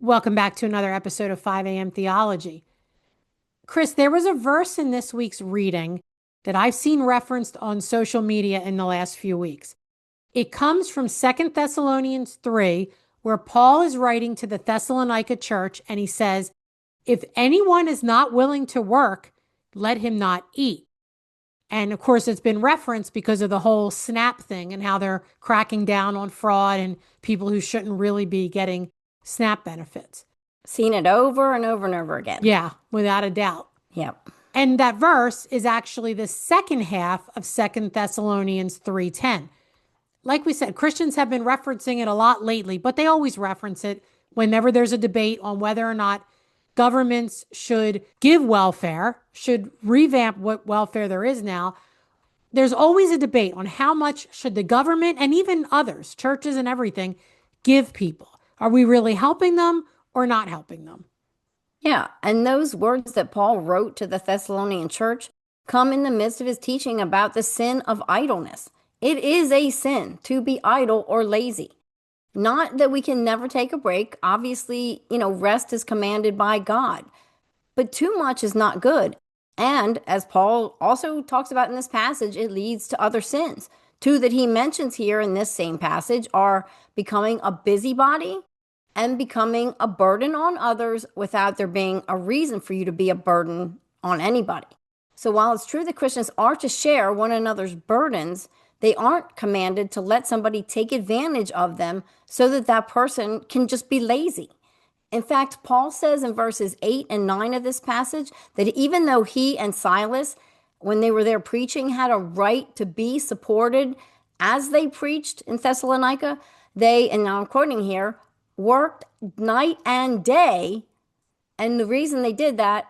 Welcome back to another episode of 5 a.m. Theology. Chris, there was a verse in this week's reading that I've seen referenced on social media in the last few weeks. It comes from Second Thessalonians 3, where Paul is writing to the Thessalonica church, and he says, "If anyone is not willing to work, let him not eat." And of course, it's been referenced because of the whole SNAP thing and how they're cracking down on fraud and people who shouldn't really be getting SNAP benefits. Seen it over and over and over again. Yeah, without a doubt. Yep. And that verse is actually the second half of Second Thessalonians 3:10. Like we said, Christians have been referencing it a lot lately, but they always reference it whenever there's a debate on whether or not governments should give welfare, should revamp what welfare there is now. There's always a debate on how much should the government and even others, churches and everything, give people. Are we really helping them or not helping them? Yeah. And those words that Paul wrote to the Thessalonian church come in the midst of his teaching about the sin of idleness. It is a sin to be idle or lazy. Not that we can never take a break. Obviously, rest is commanded by God, but too much is not good. And as Paul also talks about in this passage, it leads to other sins. Two that he mentions here in this same passage are becoming a busybody and becoming a burden on others without there being a reason for you to be a burden on anybody. So while it's true that Christians are to share one another's burdens, they aren't commanded to let somebody take advantage of them so that that person can just be lazy. In fact, Paul says in verses 8 and 9 of this passage that even though he and Silas, when they were there preaching, had a right to be supported as they preached in Thessalonica, they, and now I'm quoting here, worked night and day. And the reason they did that,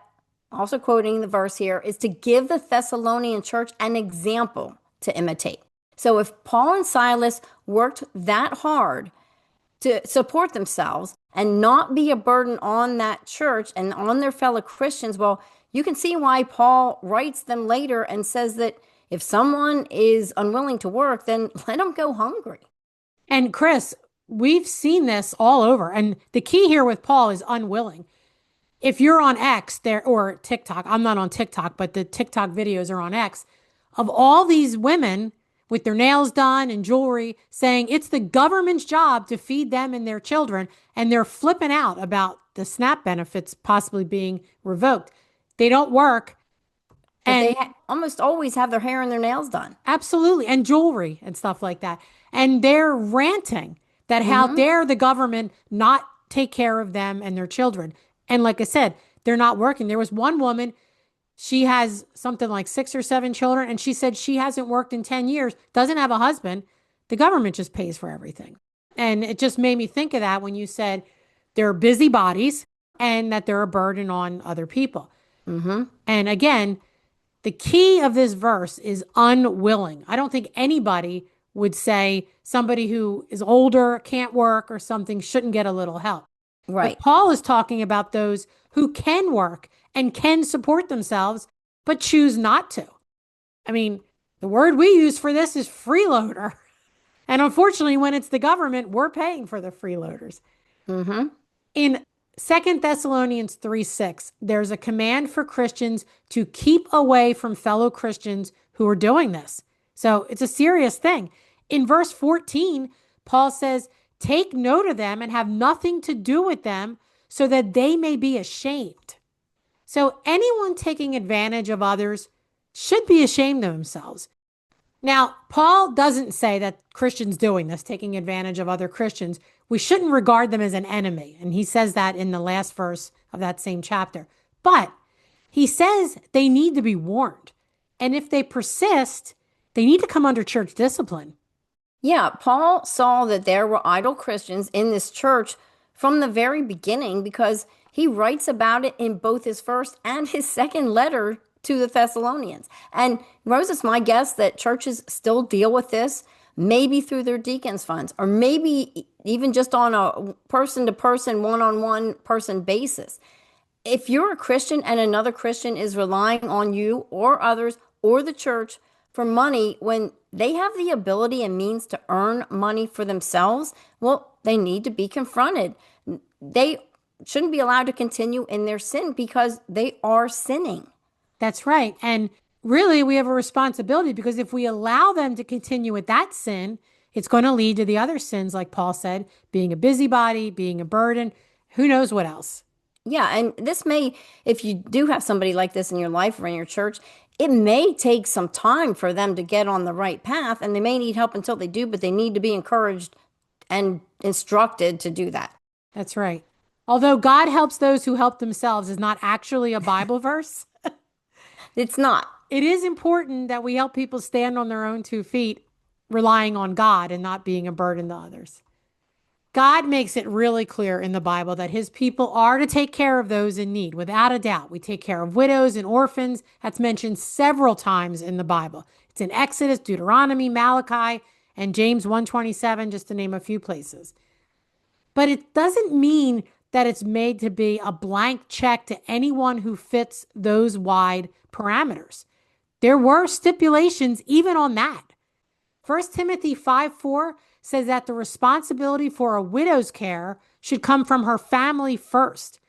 also quoting the verse here, is to give the Thessalonian church an example to imitate. So if Paul and Silas worked that hard to support themselves and not be a burden on that church and on their fellow Christians, well, you can see why Paul writes them later and says that if someone is unwilling to work, then let them go hungry. And Chris, we've seen this all over. And the key here with Paul is unwilling. If you're on X there or TikTok, I'm not on TikTok, but the TikTok videos are on X of all these women with their nails done and jewelry saying it's the government's job to feed them and their children. And they're flipping out about the SNAP benefits possibly being revoked. They don't work. But And they almost always have their hair and their nails done. absolutely. And jewelry and stuff like that. And they're ranting that how dare the government not take care of them and their children. And like I said, they're not working. There was one woman, she has something like 6 or 7 children, and she said she hasn't worked in 10 years, doesn't have a husband. The government just pays for everything. And it just made me think of that when you said they're busybodies and that they're a burden on other people. And again, the key of this verse is unwilling. I don't think anybody would say somebody who is older, can't work or something shouldn't get a little help. Right. But Paul is talking about those who can work and can support themselves, but choose not to. I mean, the word we use for this is freeloader. And unfortunately, when it's the government, we're paying for the freeloaders. In Second Thessalonians 3:6, there's a command for Christians to keep away from fellow Christians who are doing this. So it's a serious thing. In verse 14, Paul says, "Take note of them and have nothing to do with them so that they may be ashamed." So anyone taking advantage of others should be ashamed of themselves. Now, Paul doesn't say that Christians doing this, taking advantage of other Christians, we shouldn't regard them as an enemy. And he says that in the last verse of that same chapter. But he says they need to be warned. And if they persist, they need to come under church discipline. Yeah, Paul saw that there were idle Christians in this church from the very beginning because he writes about it in both his first and his second letter to the Thessalonians. And Rose, it's my guess that churches still deal with this, maybe through their deacons funds, or maybe even just on a person-to-person, one-on-one person basis. If you're a Christian and another Christian is relying on you or others or the church for money when they have the ability and means to earn money for themselves, well, they need to be confronted. They shouldn't be allowed to continue in their sin because they are sinning. That's right. And really, we have a responsibility because if we allow them to continue with that sin, it's going to lead to the other sins, like Paul said, being a busybody, being a burden, who knows what else. Yeah, and this may, if you do have somebody like this in your life or in your church, it may take some time for them to get on the right path, and they may need help until they do, but they need to be encouraged and instructed to do that. That's right. Although God helps those who help themselves is not actually a Bible verse, It's not. it is important that we help people stand on their own 2 feet, relying on God and not being a burden to others. God makes it really clear in the Bible that his people are to take care of those in need, without a doubt. We take care of widows and orphans. That's mentioned several times in the Bible. It's in Exodus, Deuteronomy, Malachi, and James 1:27, just to name a few places. But it doesn't mean that it's made to be a blank check to anyone who fits those wide parameters. There were stipulations even on that. 1 Timothy 5:4 says that the responsibility for a widow's care should come from her family first.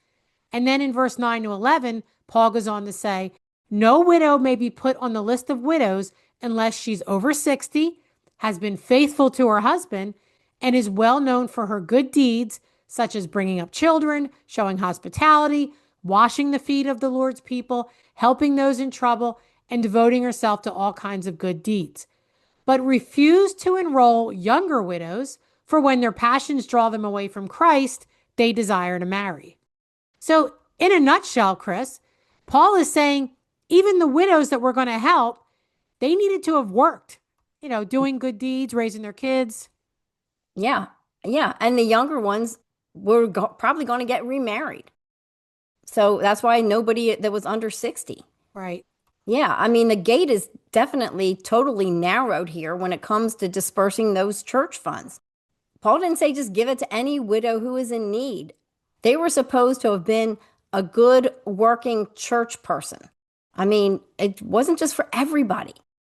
And then in verse 9 to 11, Paul goes on to say, no widow may be put on the list of widows unless she's over 60, has been faithful to her husband, and is well known for her good deeds, such as bringing up children, showing hospitality, washing the feet of the Lord's people, helping those in trouble, and devoting herself to all kinds of good deeds. But refuse to enroll younger widows, for when their passions draw them away from Christ, they desire to marry. So, in a nutshell, Chris, Paul is saying even the widows that we're going to help, they needed to have worked, doing good deeds, raising their kids. Yeah. Yeah. And the younger ones were probably going to get remarried. So that's why nobody that was under 60. Right. Yeah. I mean, the gate is definitely totally narrowed here when it comes to dispersing those church funds. Paul didn't say just give it to any widow who is in need. They were supposed to have been a good working church person. I mean, it wasn't just for everybody.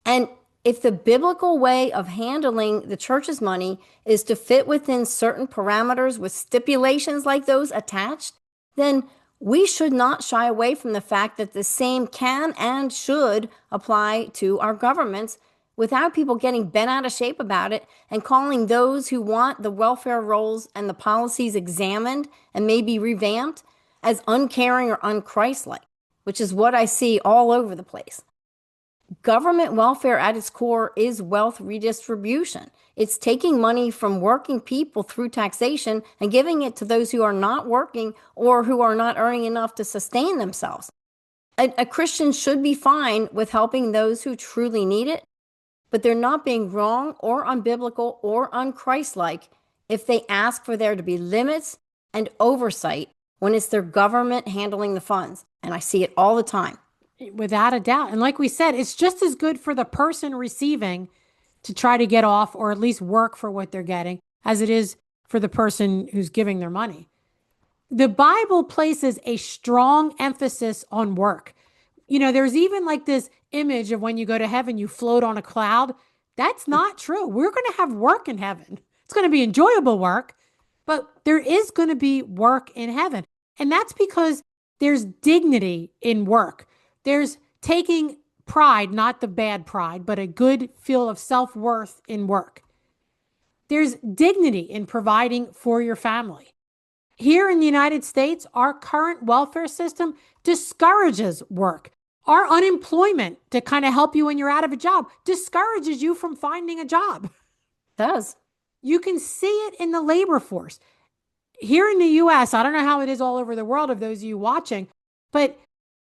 And if the biblical way of handling the church's money is to fit within certain parameters with stipulations like those attached, then we should not shy away from the fact that the same can and should apply to our governments without people getting bent out of shape about it and calling those who want the welfare rolls and the policies examined and maybe revamped as uncaring or unchristlike, which is what I see all over the place. Government welfare at its core is wealth redistribution. It's taking money from working people through taxation and giving it to those who are not working or who are not earning enough to sustain themselves. A Christian should be fine with helping those who truly need it, but they're not being wrong or unbiblical or unchristlike if they ask for there to be limits and oversight when it's their government handling the funds. And I see it all the time. Without a doubt. And like we said, it's just as good for the person receiving to try to get off or at least work for what they're getting as it is for the person who's giving their money. The Bible places a strong emphasis on work. There's even like this image of when you go to heaven, you float on a cloud. That's not true. We're going to have work in heaven. It's going to be enjoyable work, but there is going to be work in heaven. And that's because there's dignity in work. There's taking pride, not the bad pride, but a good feel of self-worth in work. There's dignity in providing for your family. Here in the United States, our current welfare system discourages work. Our unemployment to kind of help you when you're out of a job discourages you from finding a job. It does. You can see it in the labor force. Here in the US, I don't know how it is all over the world of those of you watching, but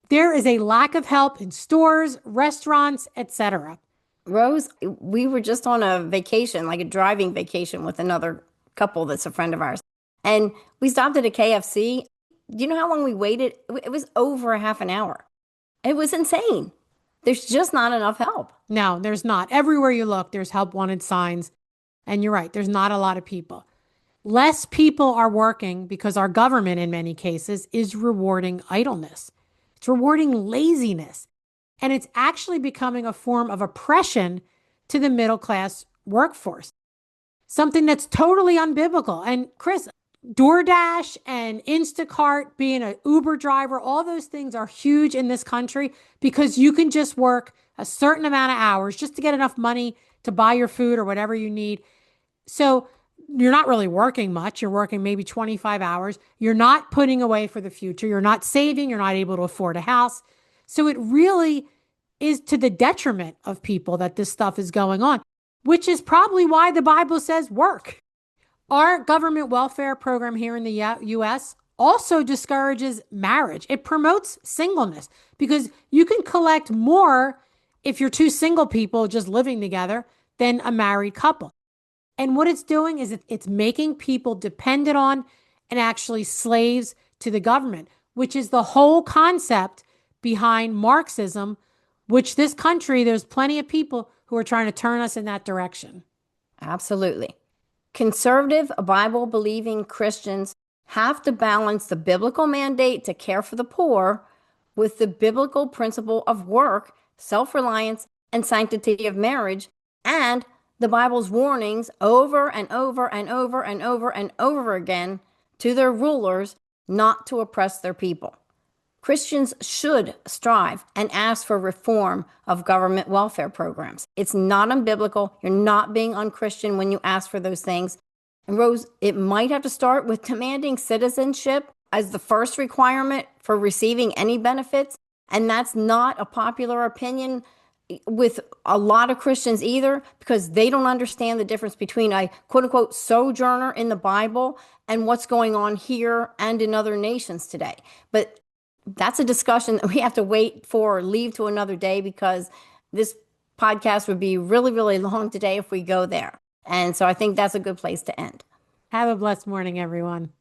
there is a lack of help in stores, restaurants, etc. Rose, we were just on a vacation, like a driving vacation with another couple that's a friend of ours. And we stopped at a KFC. Do you know how long we waited? It was over a half an hour. It was insane. There's just not enough help. No, there's not. Everywhere you look, there's help wanted signs. And you're right, there's not a lot of people. Less people are working because our government, in many cases, is rewarding idleness. It's rewarding laziness. And it's actually becoming a form of oppression to the middle class workforce. Something that's totally unbiblical. And Chris, DoorDash and Instacart, being an Uber driver, all those things are huge in this country because you can just work a certain amount of hours just to get enough money to buy your food or whatever you need. So you're not really working much. You're working maybe 25 hours. You're not putting away for the future. You're not saving. You're not able to afford a house. So it really is to the detriment of people that this stuff is going on, which is probably why the Bible says work. Our government welfare program here in the US also discourages marriage. It promotes singleness because you can collect more if you're two single people just living together than a married couple. And what it's doing is it's making people dependent on and actually slaves to the government, which is the whole concept behind Marxism, which this country, there's plenty of people who are trying to turn us in that direction. Absolutely. Conservative, Bible believing Christians have to balance the biblical mandate to care for the poor with the biblical principle of work, self reliance, and sanctity of marriage, and the Bible's warnings over and over and over and over and over again to their rulers not to oppress their people. Christians should strive and ask for reform of government welfare programs. It's not unbiblical. You're not being unchristian when you ask for those things. And Rose, it might have to start with demanding citizenship as the first requirement for receiving any benefits. And that's not a popular opinion with a lot of Christians either, because they don't understand the difference between a quote unquote sojourner in the Bible and what's going on here and in other nations today. But that's a discussion that we have to wait for or leave to another day, because this podcast would be really, really long today if we go there. And so I think that's a good place to end. Have a blessed morning, everyone.